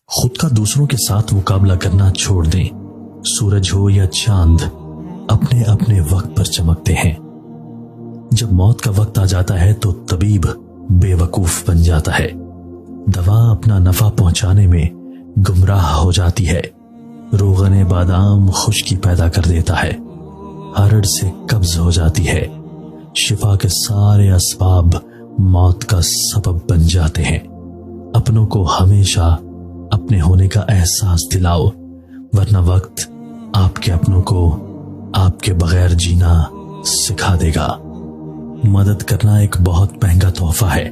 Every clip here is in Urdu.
خود کا دوسروں کے ساتھ مقابلہ کرنا چھوڑ دیں۔ سورج ہو یا چاند اپنے اپنے وقت پر چمکتے ہیں۔ جب موت کا وقت آ جاتا ہے تو طبیب بے وقوف بن جاتا ہے۔ دوا اپنا نفع پہنچانے میں گمراہ ہو جاتی ہے۔ روغن بادام خشکی پیدا کر دیتا ہے۔ ہرڑ سے قبض ہو جاتی ہے۔ شفا کے سارے اسباب موت کا سبب بن جاتے ہیں۔ اپنوں کو ہمیشہ اپنے ہونے کا احساس دلاؤ، ورنہ وقت آپ کے اپنوں کو آپ کے بغیر جینا سکھا دے گا۔ مدد کرنا ایک بہت مہنگا تحفہ ہے،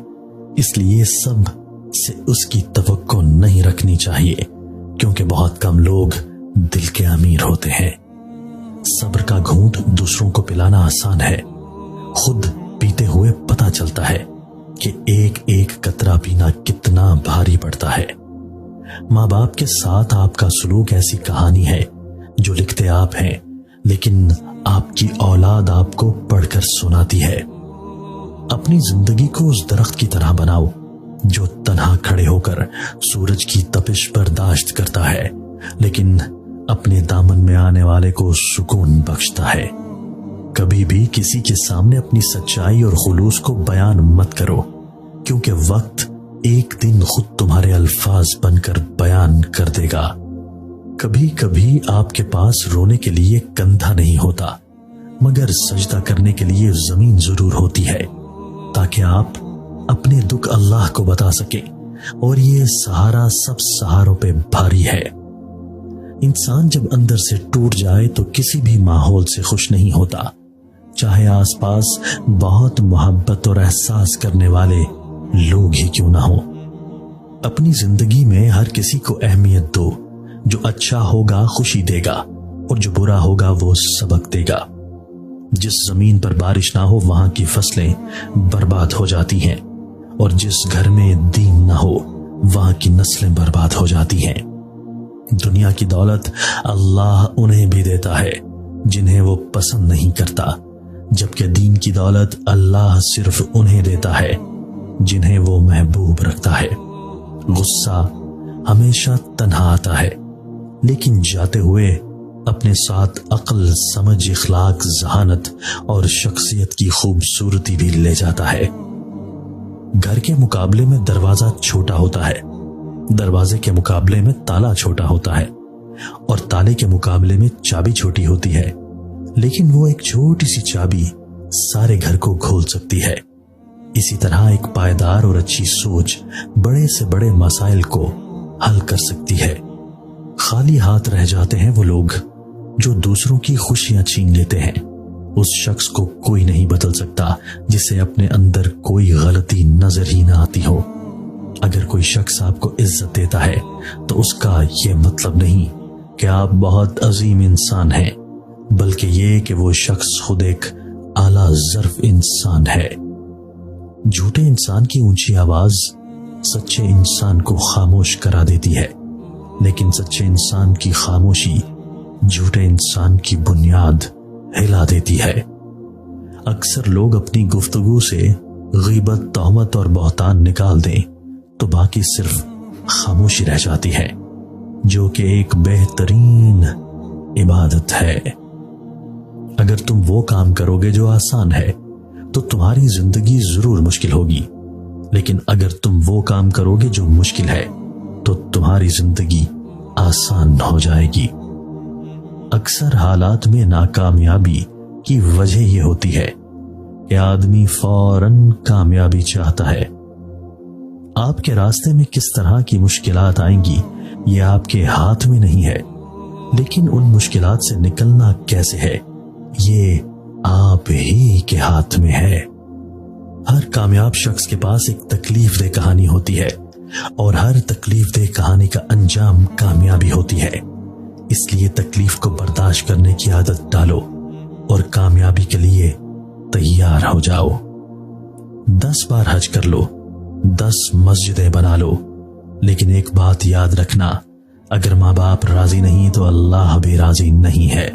اس لیے سب سے اس کی توقع نہیں رکھنی چاہیے، کیونکہ بہت کم لوگ دل کے امیر ہوتے ہیں۔ صبر کا گھونٹ دوسروں کو پلانا آسان ہے، خود پیتے ہوئے پتہ چلتا ہے کہ ایک ایک قطرہ پینا کتنا بھاری پڑتا ہے۔ ماں باپ کے ساتھ آپ کا سلوک ایسی کہانی ہے جو لکھتے آپ ہیں، لیکن آپ کی اولاد آپ کو پڑھ کر سناتی ہے۔ اپنی زندگی کو اس درخت کی طرح بناؤ جو تنہا کھڑے ہو کر سورج کی تپش برداشت کرتا ہے، لیکن اپنے دامن میں آنے والے کو سکون بخشتا ہے۔ کبھی بھی کسی کے سامنے اپنی سچائی اور خلوص کو بیان مت کرو، کیونکہ وقت ایک دن خود تمہارے الفاظ بن کر بیان کر دے گا۔ کبھی کبھی آپ کے پاس رونے کے لیے کندھا نہیں ہوتا، مگر سجدہ کرنے کے لیے زمین ضرور ہوتی ہے، تاکہ آپ اپنے دکھ اللہ کو بتا سکیں، اور یہ سہارا سب سہاروں پہ بھاری ہے۔ انسان جب اندر سے ٹوٹ جائے تو کسی بھی ماحول سے خوش نہیں ہوتا، چاہے آس پاس بہت محبت اور احساس کرنے والے لوگ ہی کیوں نہ ہوں۔ اپنی زندگی میں ہر کسی کو اہمیت دو، جو اچھا ہوگا خوشی دے گا، اور جو برا ہوگا وہ سبق دے گا۔ جس زمین پر بارش نہ ہو وہاں کی فصلیں برباد ہو جاتی ہیں، اور جس گھر میں دین نہ ہو وہاں کی نسلیں برباد ہو جاتی ہیں۔ دنیا کی دولت اللہ انہیں بھی دیتا ہے جنہیں وہ پسند نہیں کرتا، جبکہ دین کی دولت اللہ صرف انہیں دیتا ہے جنہیں وہ محبوب رکھتا ہے۔ غصہ ہمیشہ تنہا آتا ہے، لیکن جاتے ہوئے اپنے ساتھ عقل، سمجھ، اخلاق، ذہانت اور شخصیت کی خوبصورتی بھی لے جاتا ہے۔ گھر کے مقابلے میں دروازہ چھوٹا ہوتا ہے، دروازے کے مقابلے میں تالا چھوٹا ہوتا ہے، اور تالے کے مقابلے میں چابی چھوٹی ہوتی ہے، لیکن وہ ایک چھوٹی سی چابی سارے گھر کو کھول سکتی ہے۔ اسی طرح ایک پائیدار اور اچھی سوچ بڑے سے بڑے مسائل کو حل کر سکتی ہے۔ خالی ہاتھ رہ جاتے ہیں وہ لوگ جو دوسروں کی خوشیاں چھین لیتے ہیں۔ اس شخص کو کوئی نہیں بدل سکتا جسے اپنے اندر کوئی غلطی نظر ہی نہ آتی ہو۔ اگر کوئی شخص آپ کو عزت دیتا ہے تو اس کا یہ مطلب نہیں کہ آپ بہت عظیم انسان ہیں، بلکہ یہ کہ وہ شخص خود ایک اعلیٰ ظرف انسان ہے۔ جھوٹے انسان کی اونچی آواز سچے انسان کو خاموش کرا دیتی ہے، لیکن سچے انسان کی خاموشی جھوٹے انسان کی بنیاد ہلا دیتی ہے۔ اکثر لوگ اپنی گفتگو سے غیبت، تہمت اور بہتان نکال دیں تو باقی صرف خاموشی رہ جاتی ہے، جو کہ ایک بہترین عبادت ہے۔ اگر تم وہ کام کرو گے جو آسان ہے تو تمہاری زندگی ضرور مشکل ہوگی، لیکن اگر تم وہ کام کرو گے جو مشکل ہے تو تمہاری زندگی آسان ہو جائے گی۔ اکثر حالات میں ناکامیابی کی وجہ یہ ہوتی ہے کہ آدمی فوراً کامیابی چاہتا ہے۔ آپ کے راستے میں کس طرح کی مشکلات آئیں گی یہ آپ کے ہاتھ میں نہیں ہے، لیکن ان مشکلات سے نکلنا کیسے ہے یہ آپ ہی کے ہاتھ میں ہے۔ ہر کامیاب شخص کے پاس ایک تکلیف دہ کہانی ہوتی ہے، اور ہر تکلیف دہ کہانی کا انجام کامیابی ہوتی ہے۔ اس لیے تکلیف کو برداشت کرنے کی عادت ڈالو اور کامیابی کے لیے تیار ہو جاؤ۔ 10 بار حج کر لو، 10 مسجدیں بنا لو، لیکن ایک بات یاد رکھنا، اگر ماں باپ راضی نہیں تو اللہ بھی راضی نہیں ہے۔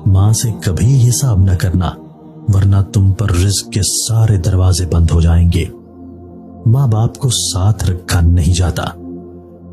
ماں سے کبھی حساب نہ کرنا، ورنہ تم پر رزق کے سارے دروازے بند ہو جائیں گے۔ ماں باپ کو ساتھ رکھا نہیں جاتا،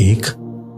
1,